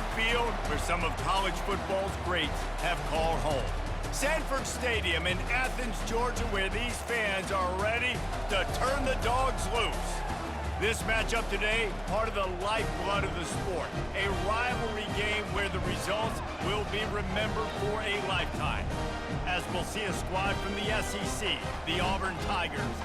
the field where some of college football's greats have called home. Sanford Stadium in Athens, Georgia, where these fans are ready to turn the dogs loose. This matchup today, part of the lifeblood of the sport. A rivalry game where the results will be remembered for a lifetime. As we'll see a squad from the SEC, the Auburn Tigers,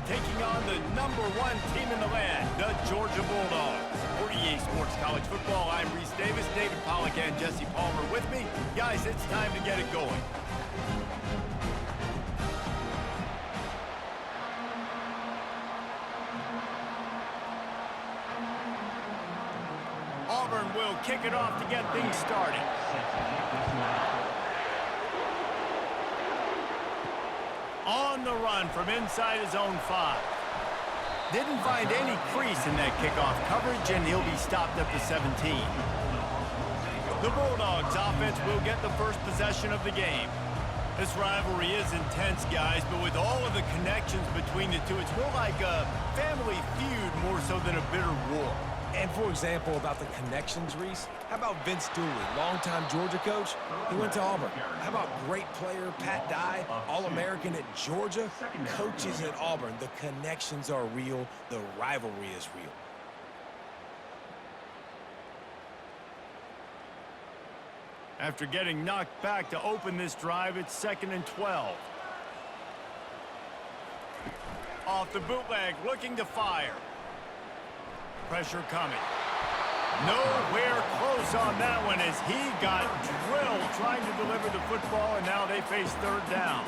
taking on the #1 team in the land, the Georgia Bulldogs. For EA Sports College Football, I'm Reese Davis, David Pollack, and Jesse Palmer with me. Guys, it's time to get it going. Auburn will kick it off to get things started. On the run from inside his own 5. Didn't find any crease in that kickoff coverage, and he'll be stopped at the 17. The Bulldogs offense will get the first possession of the game. This rivalry is intense, guys, but with all of the connections between the two, it's more like a family feud more so than a bitter war. And for example, about the connections, Reese, how about Vince Dooley, longtime Georgia coach? He went to Auburn. How about great player Pat Dye, All-American at Georgia, coaches at Auburn? The connections are real. The rivalry is real. After getting knocked back to open this drive, it's 2nd and 12. Off the bootleg, looking to fire. Pressure coming. Nowhere close on that one as he got drilled trying to deliver the football, and now they face 3rd down.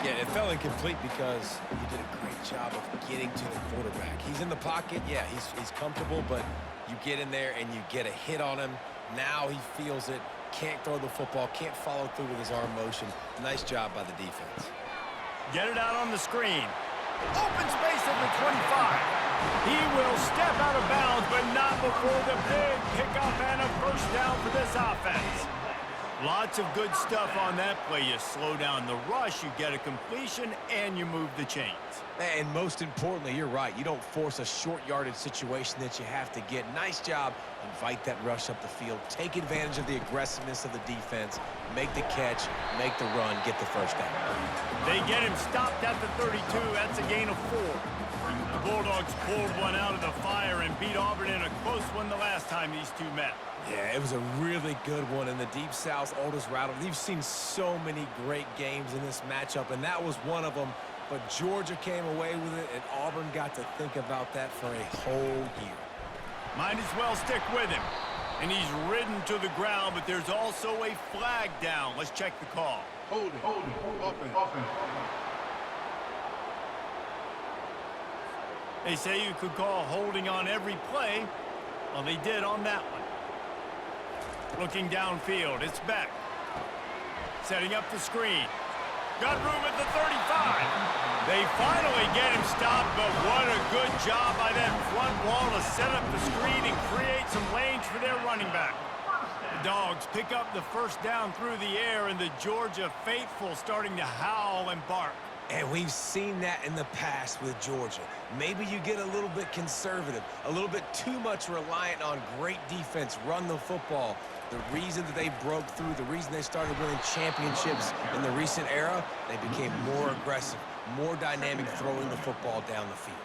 Yeah, it fell incomplete because he did a great job of getting to the quarterback. He's in the pocket. Yeah, he's comfortable, but you get in there and you get a hit on him. Now he feels it. Can't throw the football. Can't follow through with his arm motion. Nice job by the defense. Get it out on the screen. Open space at the 25. He will step out of bounds, but not before the big pickup and a first down for this offense. Lots of good stuff on that play. You slow down the rush, you get a completion, and you move the chains. And most importantly, you're right. You don't force a short yardage situation that you have to get. Nice job. Invite that rush up the field. Take advantage of the aggressiveness of the defense. Make the catch, make the run, get the first down. They get him stopped at the 32. That's a gain of 4. The Bulldogs pulled one out of the fire and beat Auburn in a close one the last time these two met. Yeah, it was a really good one in the Deep South, oldest rattle. You've seen so many great games in this matchup, and that was one of them. But Georgia came away with it, and Auburn got to think about that for a whole year. Might as well stick with him. And he's ridden to the ground, but there's also a flag down. Let's check the call. Hold it. Offense. They say you could call holding on every play. Well, they did on that one. Looking downfield, it's Beck. Setting up the screen. Got room at the 35. They finally get him stopped, but what a good job by that front wall to set up the screen and create some lanes for their running back. The Dogs pick up the first down through the air, and the Georgia faithful starting to howl and bark. And we've seen that in the past with Georgia. Maybe you get a little bit conservative, a little bit too much reliant on great defense, run the football. The reason that they broke through, the reason they started winning championships in the recent era, they became more aggressive, more dynamic throwing the football down the field.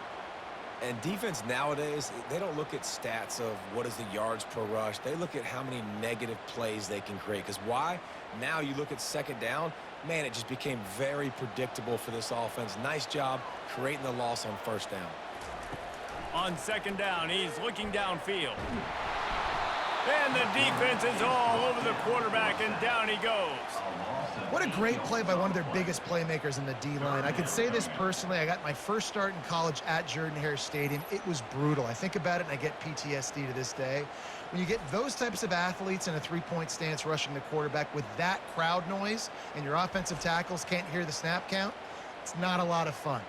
And defense nowadays, they don't look at stats of what is the yards per rush. They look at how many negative plays they can create. Because why? Now you look at 2nd down, man, it just became very predictable for this offense. Nice job creating the loss on 1st down. On 2nd down, he's looking downfield. And the defense is all over the quarterback, and down he goes. What a great play by one of their biggest playmakers in the D-line. I can say this personally. I got my first start in college at Jordan-Hare Stadium. It was brutal. I think about it, and I get PTSD to this day. When you get those types of athletes in a three-point stance rushing the quarterback with that crowd noise and your offensive tackles can't hear the snap count, it's not a lot of fun.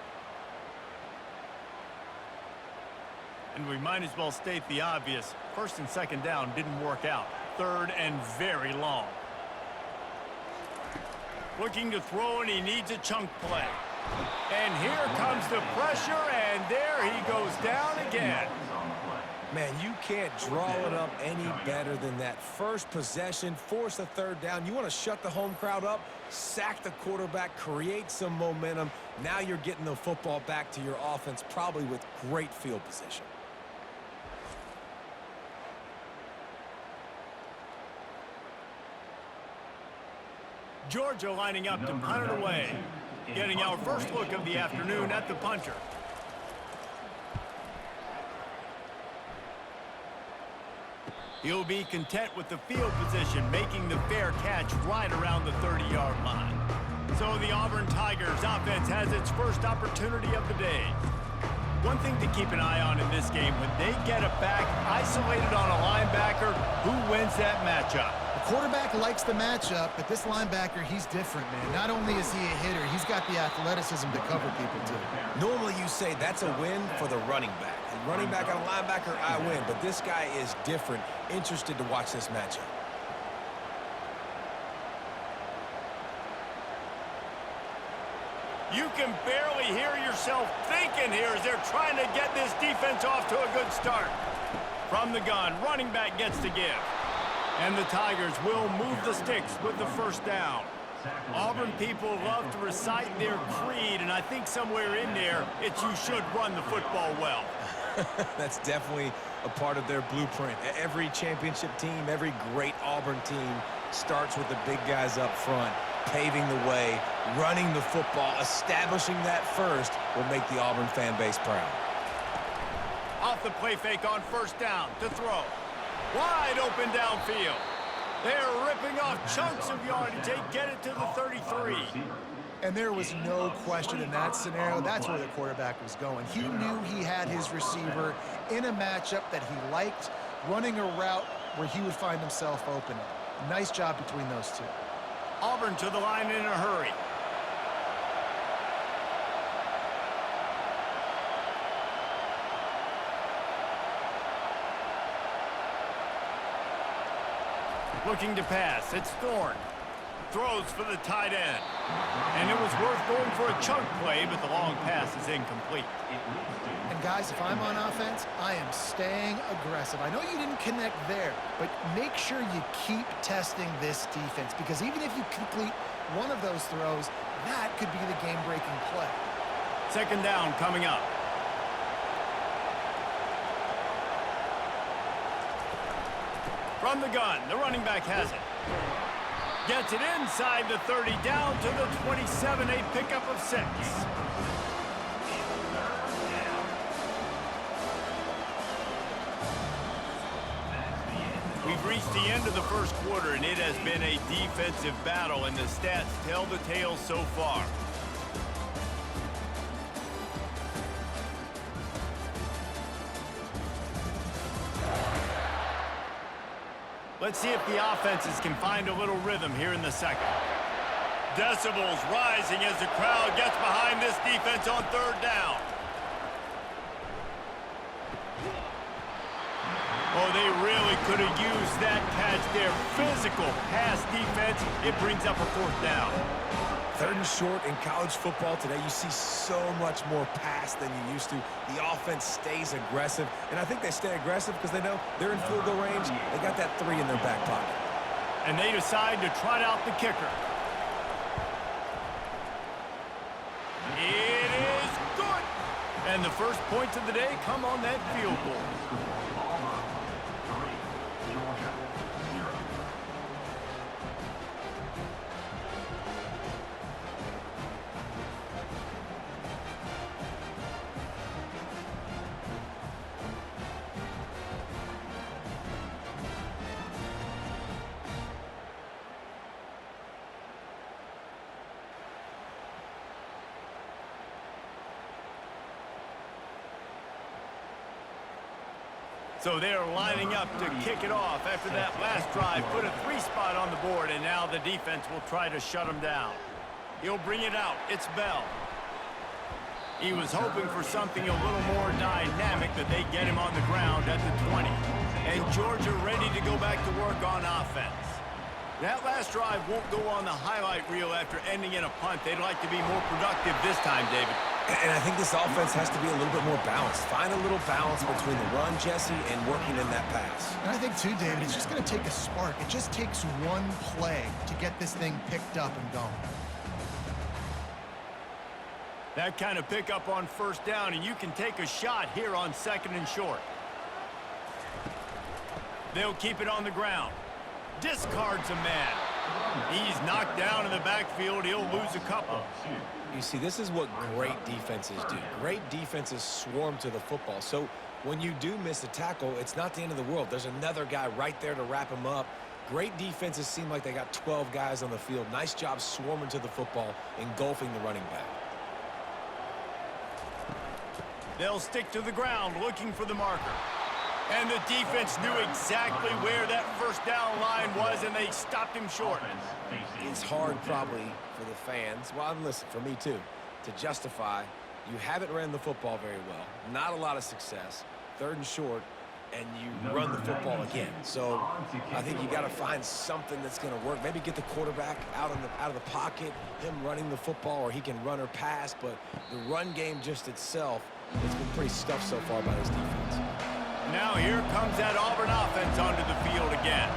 And we might as well state the obvious. 1st and 2nd down didn't work out. 3rd and very long. Looking to throw, and he needs a chunk play. And here comes the pressure, and there he goes down again. Man, you can't draw it up any better than that. First possession, force a third down. You want to shut the home crowd up, sack the quarterback, create some momentum. Now you're getting the football back to your offense, probably with great field position. Georgia lining up to punt it away. Getting our first look of the afternoon at the punter. He'll be content with the field position, making the fair catch right around the 30-yard line. So the Auburn Tigers offense has its first opportunity of the day. One thing to keep an eye on in this game, when they get it back isolated on a linebacker, who wins that matchup? The quarterback likes the matchup, but this linebacker, he's different, man. Not only is he a hitter, he's got the athleticism to cover people, too. Normally you say that's a win for the running back. And running back on a linebacker, I win. But this guy is different. Interested to watch this matchup. You can barely hear yourself thinking here as they're trying to get this defense off to a good start. From the gun, running back gets to give. And the Tigers will move the sticks with the first down. Auburn people love to recite their creed, and I think somewhere in there, it's you should run the football well. That's definitely a part of their blueprint. Every championship team, every great Auburn team starts with the big guys up front, paving the way, running the football, establishing that first will make the Auburn fan base proud. Off the play fake on first down to throw. Wide open downfield. They're ripping off chunks of yardage. They get it to the 33. And there was no question in that scenario. That's where the quarterback was going. He knew he had his receiver in a matchup that he liked, running a route where he would find himself open. Nice job between those two. Auburn to the line in a hurry. Looking to pass. It's Thorne. Throws for the tight end. And it was worth going for a chunk play, but the long pass is incomplete. And guys, if I'm on offense, I am staying aggressive. I know you didn't connect there, but make sure you keep testing this defense, because even if you complete one of those throws, that could be the game-breaking play. Second down coming up. From the gun, the running back has it. Gets it inside the 30, down to the 27, a pickup of 6. We've reached the end of the first quarter, and it has been a defensive battle, and the stats tell the tale so far. Let's see if the offenses can find a little rhythm here in the second. Decibels rising as the crowd gets behind this defense on third down. Oh, they really could have used that catch there. Physical pass defense. It brings up a fourth down. Third and short in college football today, you see so much more pass than you used to. The offense stays aggressive, and I think they stay aggressive because they know they're in field goal range. They got that 3 in their back pocket. And they decide to trot out the kicker. It is good. And the first points of the day come on that field goal. So they're lining up to kick it off after that last drive. Put a 3 spot on the board, and now the defense will try to shut them down. He'll bring it out. It's Bell. He was hoping for something a little more dynamic, but they get him on the ground at the 20. And Georgia ready to go back to work on offense. That last drive won't go on the highlight reel after ending in a punt. They'd like to be more productive this time, David. And I think this offense has to be a little bit more balanced. Find a little balance between the run, Jesse, and working in that pass. And I think, too, David, it's just going to take a spark. It just takes one play to get this thing picked up and going. That kind of pickup on first down, and you can take a shot here on 2nd and short. They'll keep it on the ground. Discards a man. He's knocked down in the backfield. He'll lose a couple. You see, this is what great defenses do. Great defenses swarm to the football. So when you do miss a tackle, it's not the end of the world. There's another guy right there to wrap him up. Great defenses seem like they got 12 guys on the field. Nice job swarming to the football, engulfing the running back. They'll stick to the ground looking for the marker. And the defense knew exactly where that first down line was, and they stopped him short. It's hard probably for the fans, well, and listen, for me too, to justify you haven't ran the football very well, not a lot of success, 3rd and short, and you run the football again. So I think you got to find something that's going to work. Maybe get the quarterback out of the pocket, him running the football, or he can run or pass, but the run game just itself has been pretty stuffed so far by his defense. Now here comes that Auburn offense onto the field again.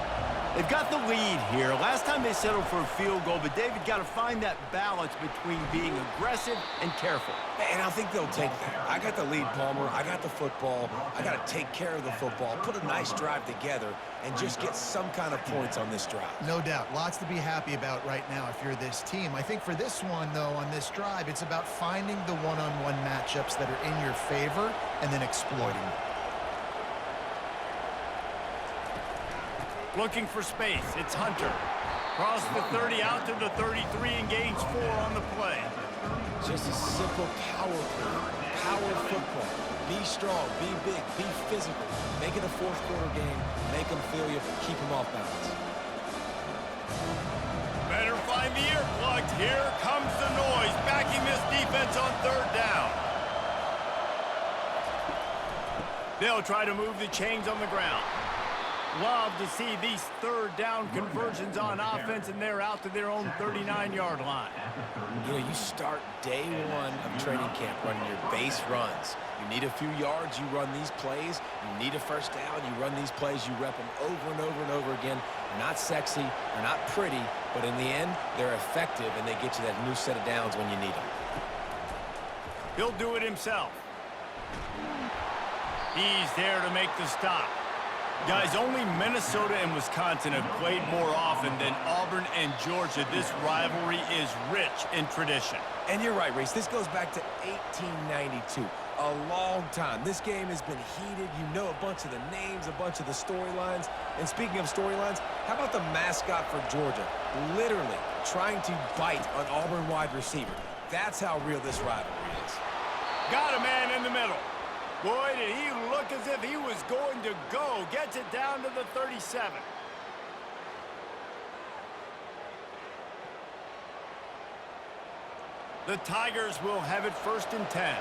They've got the lead here. Last time they settled for a field goal, but David got to find that balance between being aggressive and careful. And I think they'll take that. I got the lead, Palmer. I got the football. I got to take care of the football, put a nice drive together, and just get some kind of points on this drive. No doubt. Lots to be happy about right now if you're this team. I think for this one, though, on this drive, it's about finding the one-on-one matchups that are in your favor and then exploiting them. Looking for space. It's Hunter. Cross the 30 out to the 33 and gains 4 on the play. Just a simple power play. Power football. Be strong, be big, be physical. Make it a 4th quarter game. Make them feel you, keep them off balance. Better find the earplugs. Here comes the noise, backing this defense on 3rd down. They'll try to move the chains on the ground. Love to see these 3rd down conversions on offense, and they're out to their own 39-yard line. You know, you start day 1 of training camp running your base runs. You need a few yards, you run these plays. You need a first down, you run these plays. You rep them over and over and over again. They're not sexy, they're not pretty, but in the end, they're effective, and they get you that new set of downs when you need them. He'll do it himself. He's there to make the stop. Guys, only Minnesota and Wisconsin have played more often than Auburn and Georgia. This rivalry is rich in tradition. And you're right, Reese. This goes back to 1892. A long time. This game has been heated. You know a bunch of the names, a bunch of the storylines. And speaking of storylines, how about the mascot for Georgia? Literally trying to bite an Auburn wide receiver. That's how real this rivalry is. Got a man in the middle. Boy, did he look as if he was going to go. Gets it down to the 37. The Tigers will have it 1st and 10.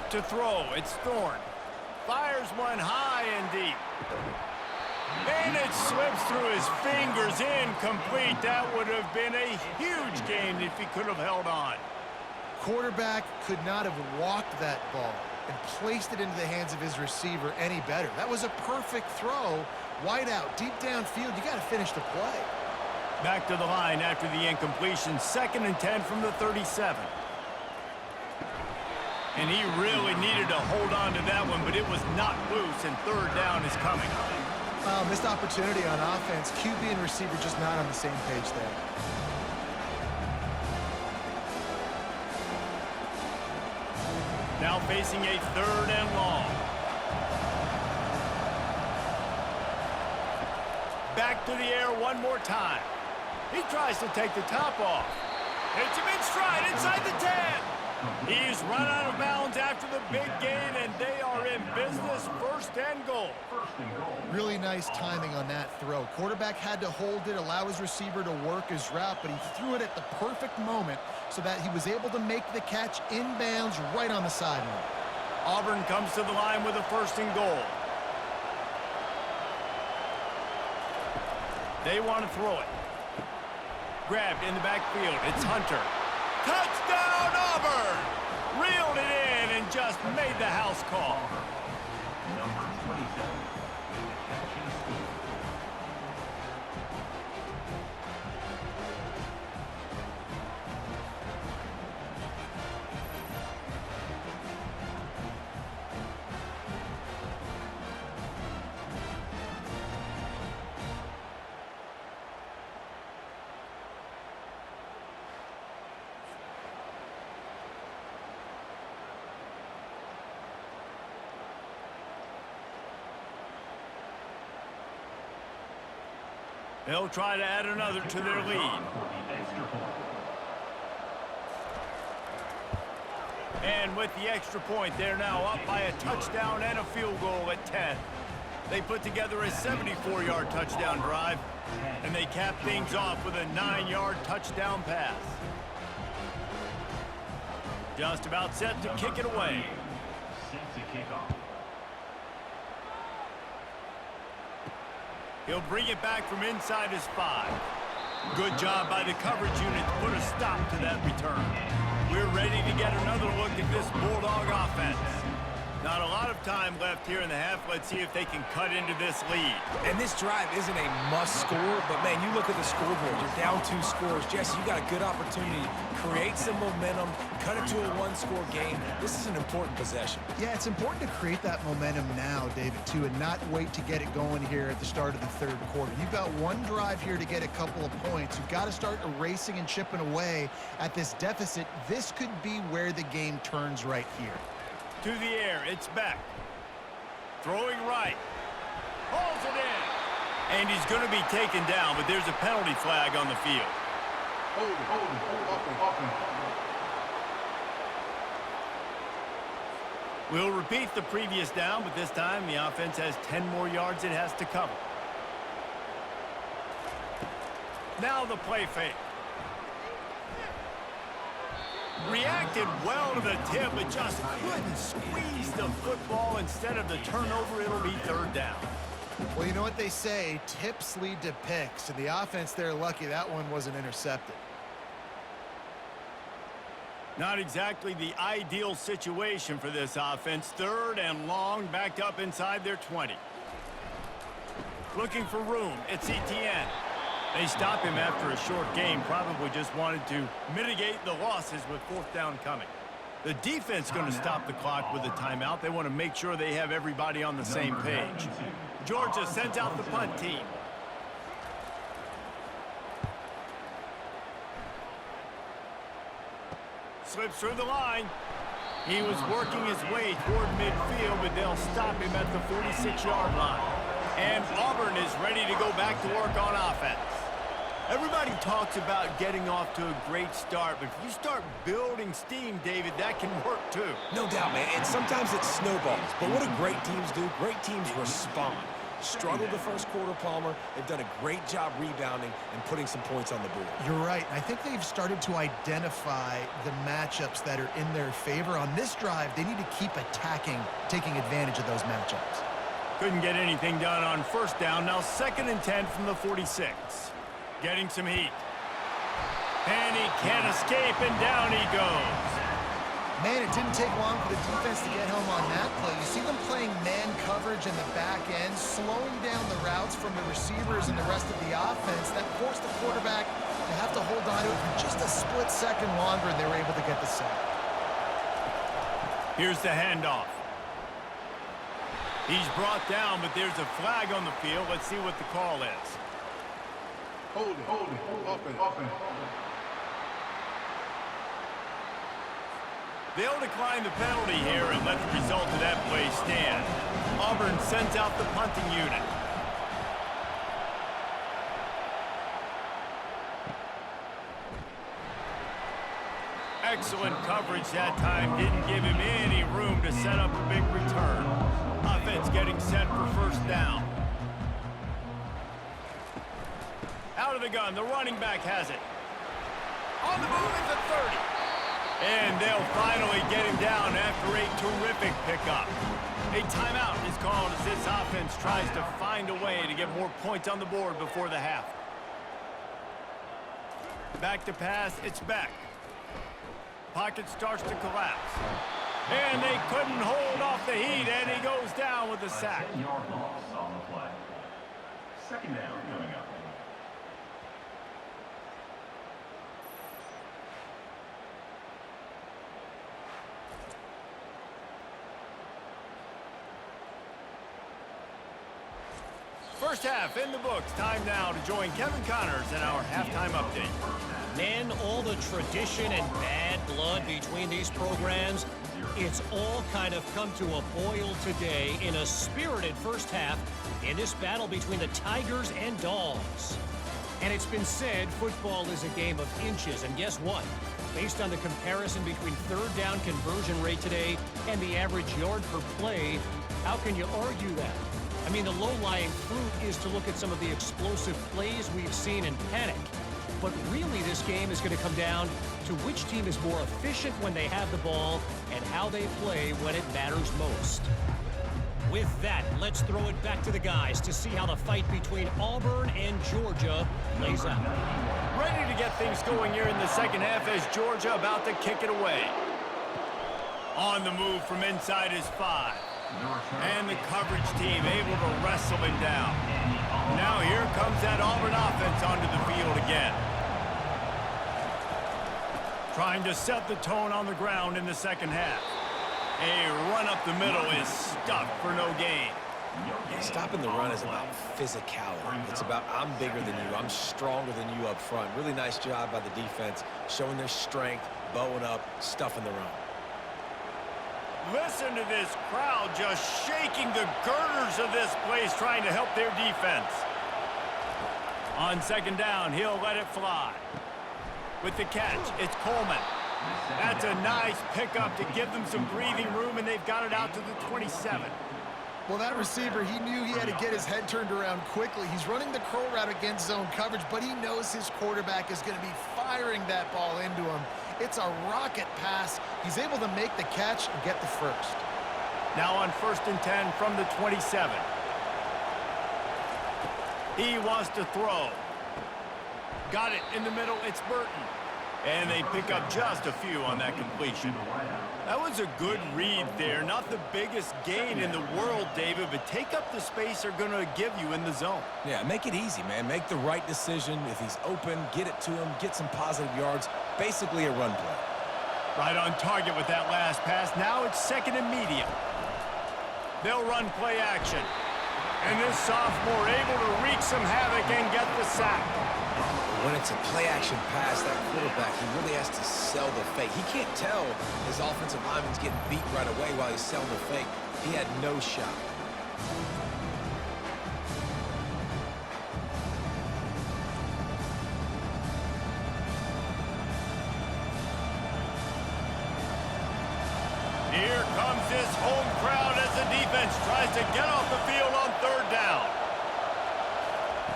To throw, it's Thorne. Fires one high and deep. And it slips through his fingers, incomplete. That would have been a huge gain if he could have held on. Quarterback could not have walked that ball and placed it into the hands of his receiver any better. That was a perfect throw. Wide out, deep downfield. You got to finish the play. Back to the line after the incompletion. 2nd and 10 from the 37. And he really needed to hold on to that one, but it was not loose, and 3rd down is coming. Missed opportunity on offense. QB and receiver just not on the same page there. Now facing a 3rd and long. Back to the air one more time. He tries to take the top off. Hits him in stride inside the 10. He's run out of bounds after the big gain, and they are in business. 1st and goal. Really nice timing on that throw. Quarterback had to hold it, allow his receiver to work his route, but he threw it at the perfect moment so that he was able to make the catch inbounds right on the sideline. Auburn comes to the line with a 1st and goal. They want to throw it. Grabbed in the backfield. It's Hunter. Touchdown, Auburn! Reeled it in and just made the house call. Number 27. Catching school. They'll try to add another to their lead. And with the extra point, they're now up by a touchdown and a field goal at 10. They put together a 74-yard touchdown drive, and they cap things off with a 9-yard touchdown pass. Just about set to kick it away. Set to kick off. He'll bring it back from inside his 5. Good job by the coverage unit to put a stop to that return. We're ready to get another look at this Bulldog offense. Not a lot of time left here in the half. Let's see if they can cut into this lead. And this drive isn't a must score, but man, you look at the scoreboard, you're down 2 scores. Jesse, you got a good opportunity to create some momentum, cut it to a 1-score game. This is an important possession. Yeah, it's important to create that momentum now, David, too, and not wait to get it going here at the start of the third quarter. You've got one drive here to get a couple of points. You've got to start erasing and chipping away at this deficit. This could be where the game turns right here. To the air, it's Beck. Throwing right. Hauls it in. And he's going to be taken down, but there's a penalty flag on the field. We'll repeat the previous down, but this time the offense has 10 more yards it has to cover. Now the play fake. Reacted well to the tip, but just couldn't squeeze the football. Instead of the turnover, it'll be third down. Well, you know what they say, tips lead to picks, and the offense, they're lucky that one wasn't intercepted. Not exactly the ideal situation for this offense. Third and long, backed up inside their 20. Looking for room, it's Etienne. They stop him after a short game, probably just wanted to mitigate the losses with 4th down coming. The defense going to stop the clock with a timeout. They want to make sure they have everybody on the same page. Georgia sends out the punt team. Slips through the line. He was working his way toward midfield, but they'll stop him at the 46-yard line. And Auburn is ready to go back to work on offense. Everybody talks about getting off to a great start, but if you start building steam, David, that can work too. No doubt, man, and sometimes it snowballs. But what do great teams do? Great teams respond. Struggled the first quarter, Palmer. They've done a great job rebounding and putting some points on the board. You're right. I think they've started to identify the matchups that are in their favor. On this drive, they need to keep attacking, taking advantage of those matchups. Couldn't get anything done on 1st down. Now 2nd and 10 from the 46. Getting some heat. And he can't escape, and down he goes. Man, it didn't take long for the defense to get home on that play. You see them playing man coverage in the back end, slowing down the routes from the receivers and the rest of the offense. That forced the quarterback to have to hold on to it for just a split second longer, and they were able to get the sack. Here's the handoff. He's brought down, but there's a flag on the field. Let's see what the call is. Hold it. Offense. They'll decline the penalty here and let the result of that play stand. Auburn sends out the punting unit. Excellent coverage that time. Didn't give him any room to set up a big return. Offense getting set for 1st down. Out of the gun, the running back has it. On the move is a 30. And they'll finally get him down after a terrific pickup. A timeout is called as this offense tries to find a way to get more points on the board before the half. Back to pass, it's Beck. Pocket starts to collapse. And they couldn't hold off the heat, and he goes down with a sack. 10-yard loss on the play. Second down coming up. First half in the books. Time now to join Kevin Connors in our halftime update. Man, all the tradition and bad blood between these programs, it's all kind of come to a boil today in a spirited first half in this battle between the Tigers and Dogs. And it's been said football is a game of inches, and guess what? Based on the comparison between third down conversion rate today and the average yard per play, how can you argue that? I mean, the low-lying fruit is to look at some of the explosive plays we've seen in panic. But really, this game is going to come down to which team is more efficient when they have the ball and how they play when it matters most. With that, let's throw it back to the guys to see how the fight between Auburn and Georgia plays out. Ready to get things going here in the second half as Georgia about to kick it away. On the move from inside his 5. And the coverage team able to wrestle him down. Now here comes that Auburn offense onto the field again. Trying to set the tone on the ground in the second half. A run up the middle is stuck for no gain. Yeah, stopping the run is about physicality. It's about I'm bigger than you, I'm stronger than you up front. Really nice job by the defense, showing their strength, bowing up, stuffing the run. Listen to this crowd just shaking the girders of this place trying to help their defense. On second down, he'll let it fly. With the catch, it's Coleman. That's a nice pickup to give them some breathing room, and they've got it out to the 27. Well, that receiver, he knew he had to get his head turned around quickly. He's running the curl route against zone coverage, but he knows his quarterback is going to be firing that ball into him. It's a rocket pass. He's able to make the catch and get the first. Now on 1st and 10 from the 27. He wants to throw. Got it in the middle. It's Burton. And they pick up just a few on that completion. That was a good read there. Not the biggest gain in the world, David, but take up the space they're going to give you in the zone. Yeah, make it easy, man. Make the right decision. If he's open, get it to him, get some positive yards. Basically a run play. Right on target with that last pass. Now it's 2nd and medium. They'll run play action. And this sophomore able to wreak some havoc and get the sack. When it's a play-action pass, that quarterback, he really has to sell the fake. He can't tell his offensive lineman's getting beat right away while he's selling the fake. He had no shot. Here comes this home crowd as the defense tries to get off the field on 3rd down.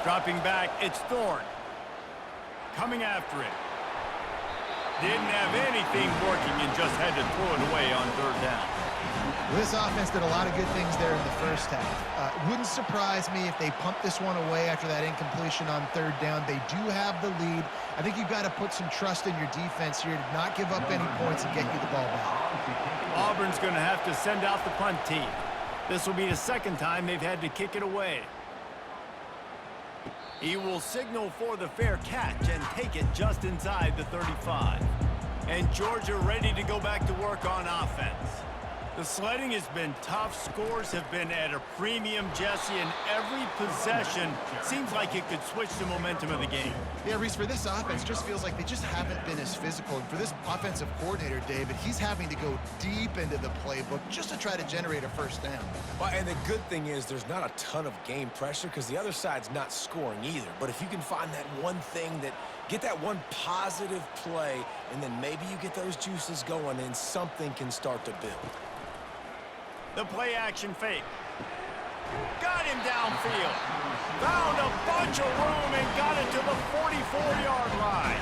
Dropping back, it's Thorne. Coming after it. Didn't have anything working and just had to throw it away on 3rd down. This offense did a lot of good things there in the first half. Wouldn't surprise me if they pump this one away after that incompletion on 3rd down. They do have the lead. I think you've got to put some trust in your defense here to not give up any points and get you the ball back. Auburn's going to have to send out the punt team. This will be the 2nd time they've had to kick it away. He will signal for the fair catch and take it just inside the 35. And Georgia ready to go back to work on offense. The sledding has been tough. Scores have been at a premium, Jesse, and every possession seems like it could switch the momentum of the game. Yeah, Reese, for this offense, just feels like they just haven't been as physical. And for this offensive coordinator, David, he's having to go deep into the playbook just to try to generate a 1st down. Well, and the good thing is there's not a ton of game pressure because the other side's not scoring either. But if you can find that one thing that get that one positive play, and then maybe you get those juices going and something can start to build. The play action fake. Got him downfield. Found a bunch of room and got it to the 44-yard line.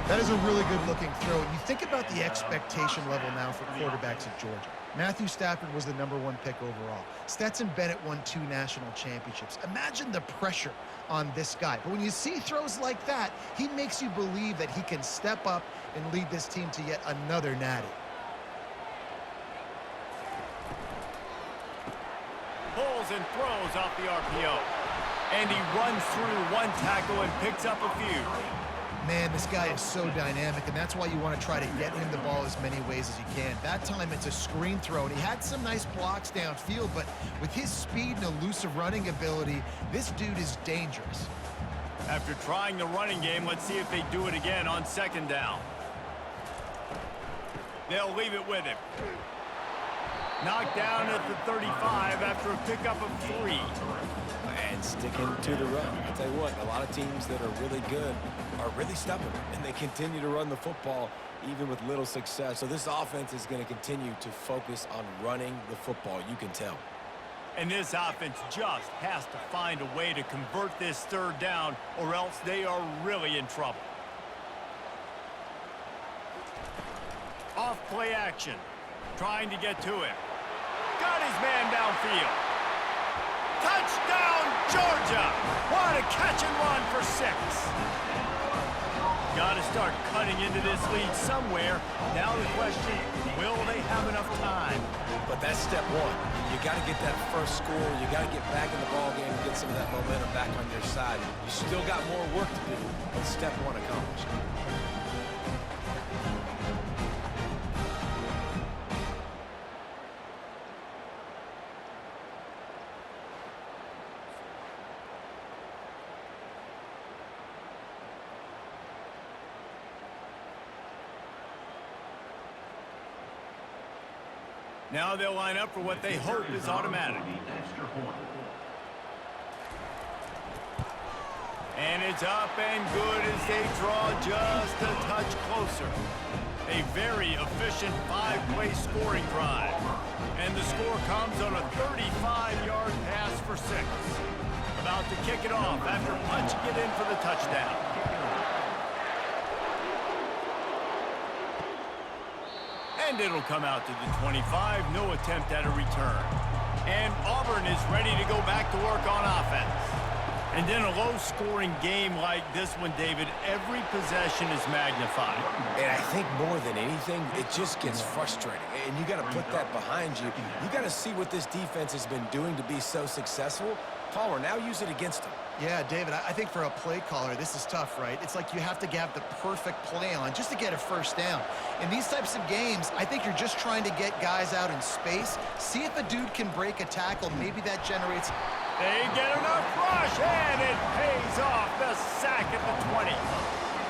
That is a really good-looking throw. You think about the expectation level now for quarterbacks at Georgia. Matthew Stafford was the #1 pick overall. Stetson Bennett won 2 national championships. Imagine the pressure on this guy. But when you see throws like that, he makes you believe that he can step up and lead this team to yet another natty. Pulls and throws off the RPO. And he runs through one tackle and picks up a few. Man, this guy is so dynamic, and that's why you want to try to get him the ball as many ways as you can. That time, it's a screen throw, and he had some nice blocks downfield, but with his speed and elusive running ability, this dude is dangerous. After trying the running game, let's see if they do it again on 2nd down. They'll leave it with him. Knocked down at the 35 after a pickup of 3. And sticking to the run. I'll tell you what, a lot of teams that are really good are really stubborn, and they continue to run the football even with little success. So this offense is going to continue to focus on running the football. You can tell. And this offense just has to find a way to convert this 3rd down, or else they are really in trouble. Off play action. Trying to get to him. Got his man downfield. Touchdown, Georgia! What a catch and run for 6. Got to start cutting into this lead somewhere. Now the question, will they have enough time? But that's step 1. You got to get that first score. You got to get back in the ball game and get some of that momentum back on your side. You still got more work to do, but step 1 accomplished. Now they'll line up for what they hope is automatic. And it's up and good as they draw just a touch closer. A very efficient 5-play scoring drive. And the score comes on a 35-yard pass for 6. About to kick it off after punching it in for the touchdown. And it'll come out to the 25. No attempt at a return. And Auburn is ready to go back to work on offense. And in a low-scoring game like this one, David, every possession is magnified. And I think more than anything, it just gets frustrating. And you got to put that behind you. You got to see what this defense has been doing to be so successful. Palmer, now use it against them. Yeah, David, I think for a play caller, this is tough, right? It's like you have to have the perfect play on just to get a 1st down. In these types of games, I think you're just trying to get guys out in space, see if a dude can break a tackle. Maybe that generates... They get enough rush, and it pays off. The sack at the 20.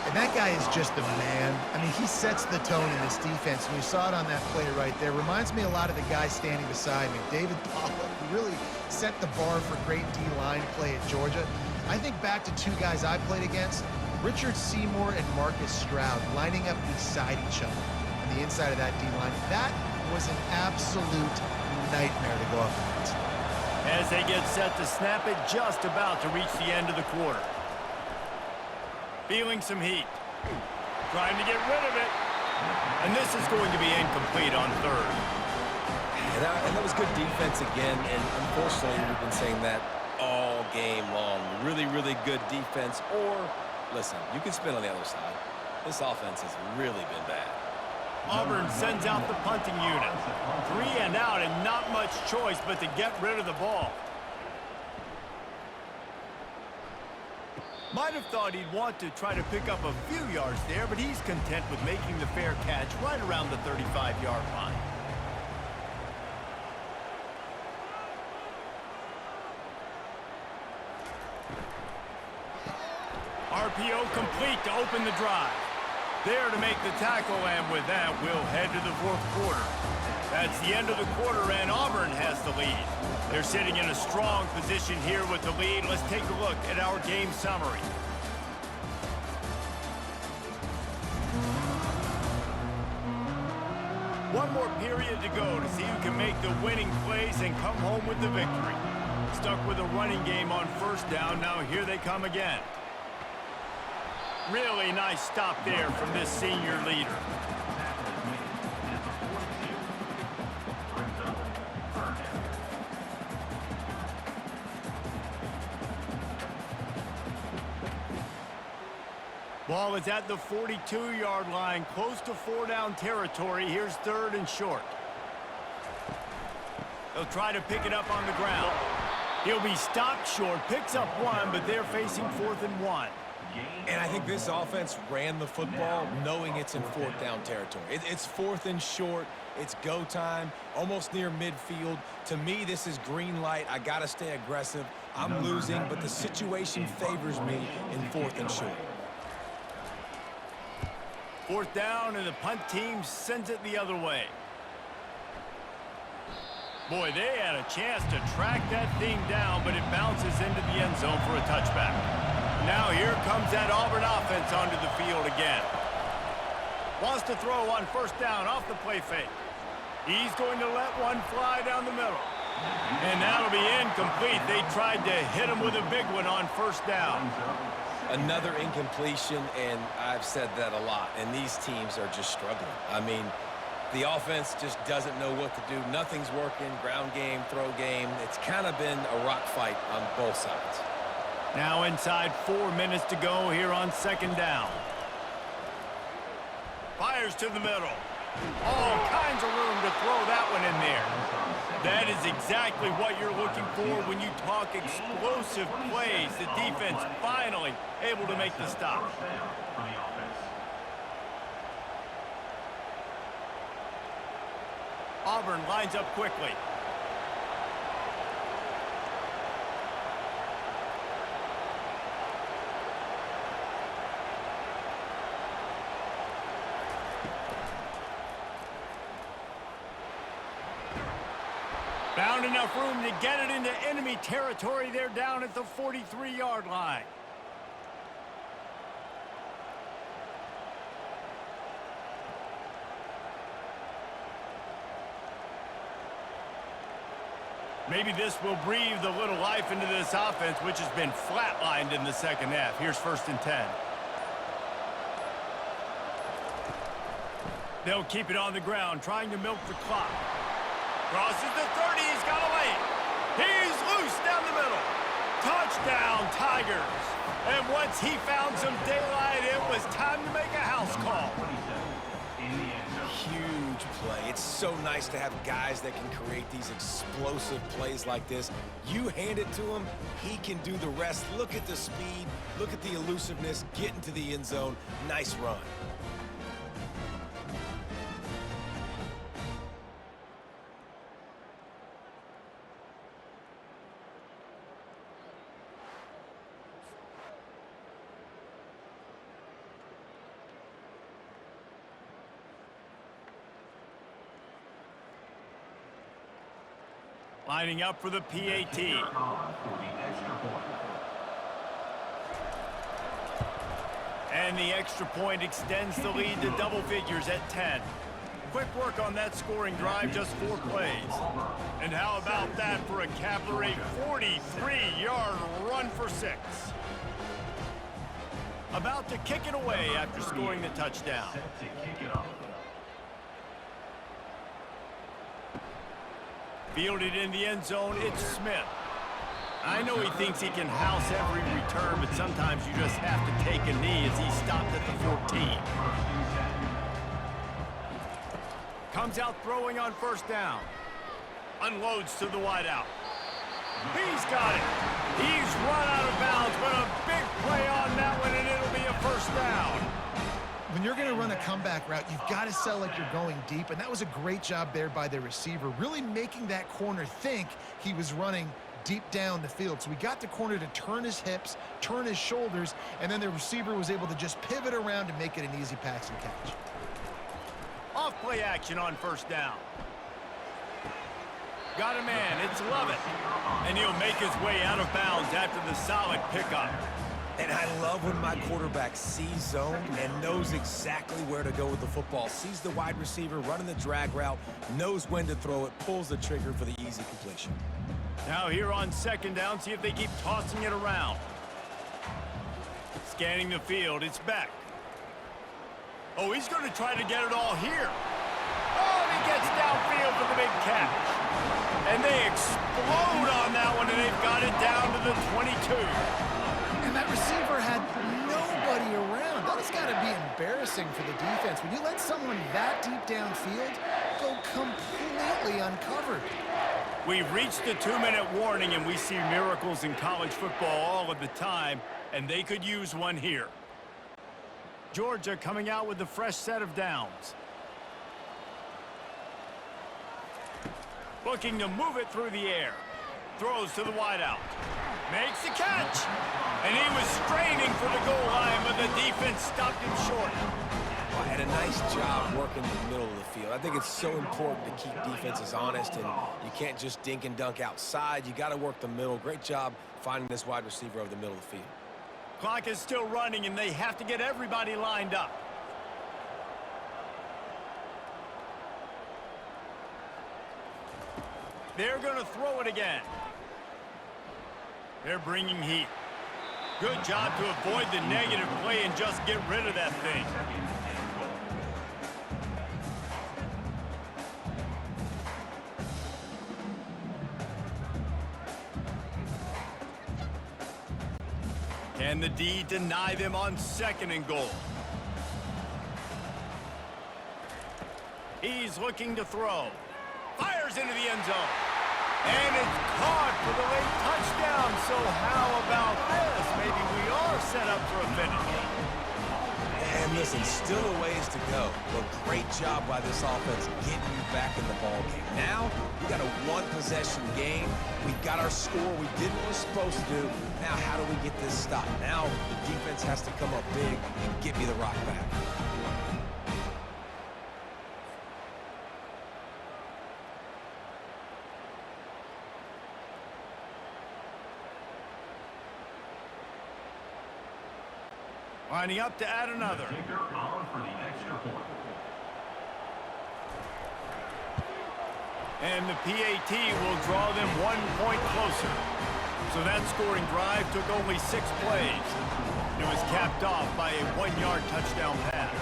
And that guy is just a man. I mean, he sets the tone in this defense, and you saw it on that play right there. Reminds me a lot of the guy standing beside me, David Pollock, who really set the bar for great D-line play at Georgia. I think back to 2 guys I played against, Richard Seymour and Marcus Stroud, lining up beside each other on the inside of that D-line. That was an absolute nightmare to go up against. As they get set to snap it, just about to reach the end of the quarter. Feeling some heat. Trying to get rid of it. And this is going to be incomplete on 3rd. And that was good defense again, and unfortunately, we've been saying that all game long. Really, really good defense. Or, listen, you can spin on the other side. This offense has really been bad. Auburn sends out the punting unit. 3 and out, and not much choice but to get rid of the ball. Might have thought he'd want to try to pick up a few yards there, but he's content with making the fair catch right around the 35-yard line. RPO complete to open the drive. There to make the tackle, and with that, we'll head to the 4th quarter. That's the end of the quarter, and Auburn has the lead. They're sitting in a strong position here with the lead. Let's take a look at our game summary. One more period to go to see who can make the winning plays and come home with the victory. Stuck with a running game on 1st down. Now here they come again. Really nice stop there from this senior leader. Ball is at the 42-yard line, close to 4-down territory. Here's 3rd and short. They'll try to pick it up on the ground. He'll be stopped short, picks up 1, but they're facing 4th and 1. And I think this offense ran the football knowing it's in 4th down territory. It's 4th and short. It's go time, almost near midfield. To me, this is green light. I got to stay aggressive. I'm losing, but the situation favors me in 4th and short. 4th down, and the punt team sends it the other way. Boy, they had a chance to track that thing down, but it bounces into the end zone for a touchback. Now here comes that Auburn offense onto the field again. Wants to throw on 1st down off the play fake. He's going to let one fly down the middle. And that'll be incomplete. They tried to hit him with a big one on 1st down. Another incompletion, and I've said that a lot, and these teams are just struggling. I mean, the offense just doesn't know what to do. Nothing's working, ground game, throw game. It's kind of been a rock fight on both sides. Now inside 4 minutes to go here on 2nd down. Fires to the middle. All kinds of room to throw that one in there. That is exactly what you're looking for when you talk explosive plays. The defense finally able to make the stop. Auburn lines up quickly. Found enough room to get it into enemy territory. They're down at the 43-yard line. Maybe this will breathe a little life into this offense, which has been flatlined in the 2nd half. Here's 1st and 10. They'll keep it on the ground, trying to milk the clock. Crosses the 30, he's got a lane. He's loose down the middle. Touchdown, Tigers. And once he found some daylight, it was time to make a house call. Huge play. It's so nice to have guys that can create these explosive plays like this. You hand it to him, he can do the rest. Look at the speed, look at the elusiveness, get into the end zone. Nice run. Lining up for the PAT. And the extra point extends the lead to double figures at 10. Quick work on that scoring drive, just 4 plays. And how about that for a capper, a 43-yard run for 6. About to kick it away after scoring the touchdown. Fielded in the end zone, it's Smith. I know he thinks he can house every return, but sometimes you just have to take a knee as he stopped at the 14. Comes out throwing on 1st down. Unloads to the wideout. He's got it. He's run out of bounds, but a big play on that one, and it'll be a 1st down. When you're going to run a comeback route, you've got to sell like you're going deep, and that was a great job there by the receiver, really making that corner think he was running deep down the field. So we got the corner to turn his hips, turn his shoulders, and then the receiver was able to just pivot around and make it an easy pass and catch. Off play action on 1st down. Got a man, it's Lovett. And he'll make his way out of bounds after the solid pickup. And I love when my quarterback sees zone and knows exactly where to go with the football. Sees the wide receiver running the drag route, knows when to throw it, pulls the trigger for the easy completion. Now here on 2nd down, see if they keep tossing it around. Scanning the field, it's Beck. Oh, he's going to try to get it all here. Oh, and he gets downfield for the big catch. And they explode on that one, and they've got it down to the 22. And that receiver had nobody around. That has got to be embarrassing for the defense. When you let someone that deep downfield go completely uncovered. We've reached the 2-minute warning, and we see miracles in college football all of the time, and they could use one here. Georgia coming out with a fresh set of downs. Looking to move it through the air. Throws to the wideout. Makes the catch. And he was straining for the goal line, but the defense stopped him short. Well, had a nice job working the middle of the field. I think it's so important to keep defenses honest, and you can't just dink and dunk outside. You got to work the middle. Great job finding this wide receiver over the middle of the field. Clock is still running, and they have to get everybody lined up. They're going to throw it again. They're bringing heat. Good job to avoid the negative play and just get rid of that thing. Can the D deny them on 2nd and goal? He's looking to throw. Fires into the end zone. And it's caught for the late touchdown. So how about this? Maybe we are set up for a finish. And listen, still a ways to go. But great job by this offense getting you back in the ball game. Now, we got a one-possession game. We got our score. We did what we're supposed to do. Now, how do we get this stopped? Now, the defense has to come up big and get me the rock back. Lining up to add another. Kicker on for the extra point. And the PAT will draw them 1 point closer. So that scoring drive took only 6 plays. It was capped off by a 1-yard touchdown pass.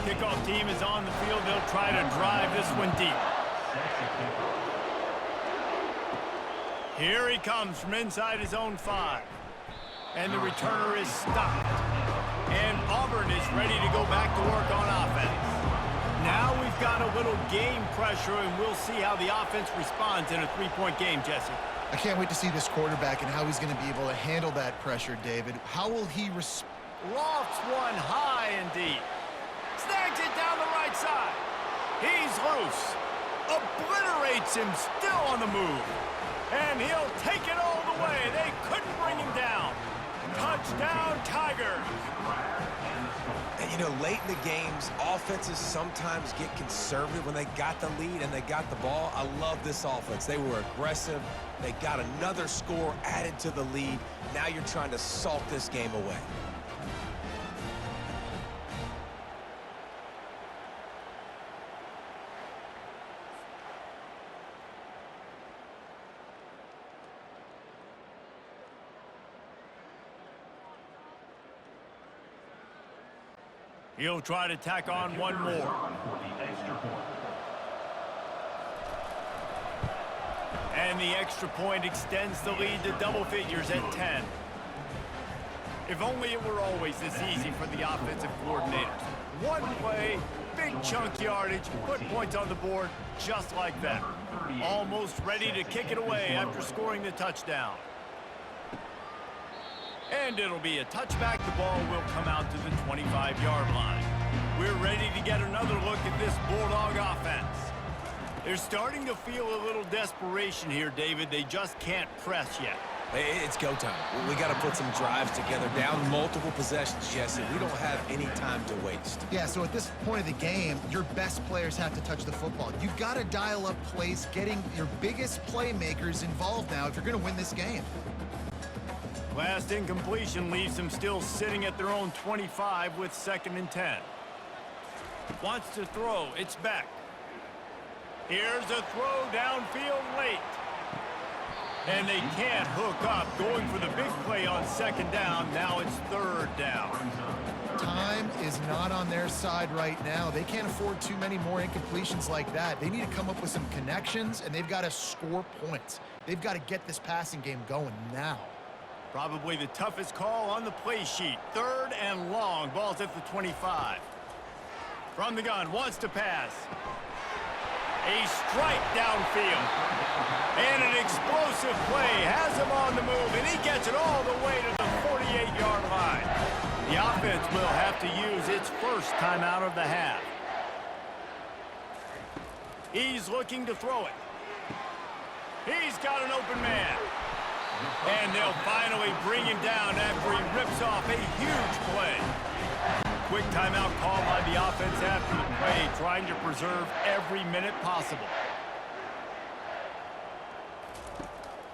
Kickoff team is on the field. They'll try to drive this one deep. Here he comes from inside his own 5. And the returner is stopped. And Auburn is ready to go back to work on offense. Now we've got a little game pressure, and we'll see how the offense responds in a 3-point game, Jesse. I can't wait to see this quarterback and how he's going to be able to handle that pressure, David. How will he lofts one high and deep. Snags it down the right side. He's loose. Obliterates him, still on the move. And he'll take it all the way. They couldn't bring him down. Touchdown, Tigers. And, you know, late in the games, offenses sometimes get conservative when they got the lead and they got the ball. I love this offense. They were aggressive. They got another score added to the lead. Now you're trying to salt this game away. He'll try to tack on one more. And the extra point extends the lead to double figures at 10. If only it were always this easy for the offensive coordinators. One play, big chunk yardage, put points on the board just like that. Almost ready to kick it away after scoring the touchdown. And it'll be a touchback. The ball will come out to the 25-yard line. We're ready to get another look at this Bulldog offense. They're starting to feel a little desperation here, David. They just can't press yet. It's go time. We got to put some drives together. Down multiple possessions, Jesse. We don't have any time to waste. Yeah, so at this point of the game, your best players have to touch the football. You've got to dial up plays, getting your biggest playmakers involved now if you're going to win this game. Last incompletion leaves them still sitting at their own 25 with 2nd and 10. Wants to throw. It's back. Here's a throw downfield late. And they can't hook up. Going for the big play on 2nd down. Now it's 3rd down. Time is not on their side right now. They can't afford too many more incompletions like that. They need to come up with some connections, and they've got to score points. They've got to get this passing game going now. Probably the toughest call on the play sheet. 3rd and long. Ball's at the 25. From the gun, wants to pass. A strike downfield. And an explosive play. Has him on the move, and he gets it all the way to the 48-yard line. The offense will have to use its first timeout of the half. He's looking to throw it. He's got an open man. And they'll finally bring him down after he rips off a huge play. Quick timeout call by the offense after the play, trying to preserve every minute possible.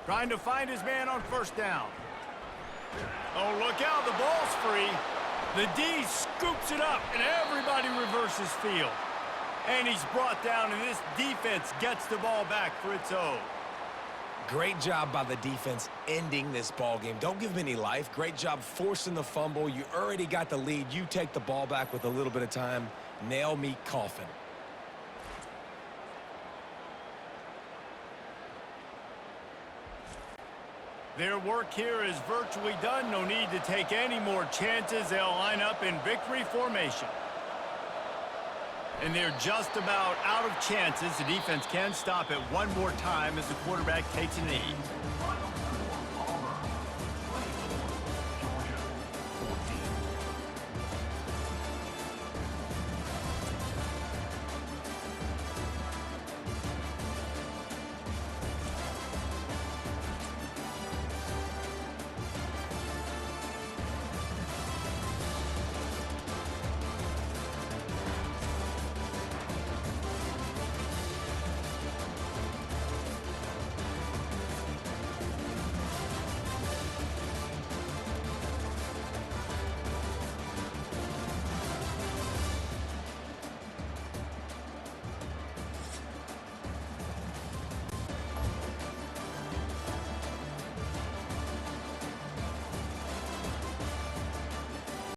Trying to find his man on 1st down. Oh, look out, the ball's free. The D scoops it up, and everybody reverses field. And he's brought down, and this defense gets the ball back for its own. Great job by the defense ending this ball game. Don't give them any life. Great job forcing the fumble. You already got the lead. You take the ball back with a little bit of time. Nail meet coffin. Their work here is virtually done. No need to take any more chances. They'll line up in victory formation. And they're just about out of chances. The defense can stop it one more time as the quarterback takes a knee.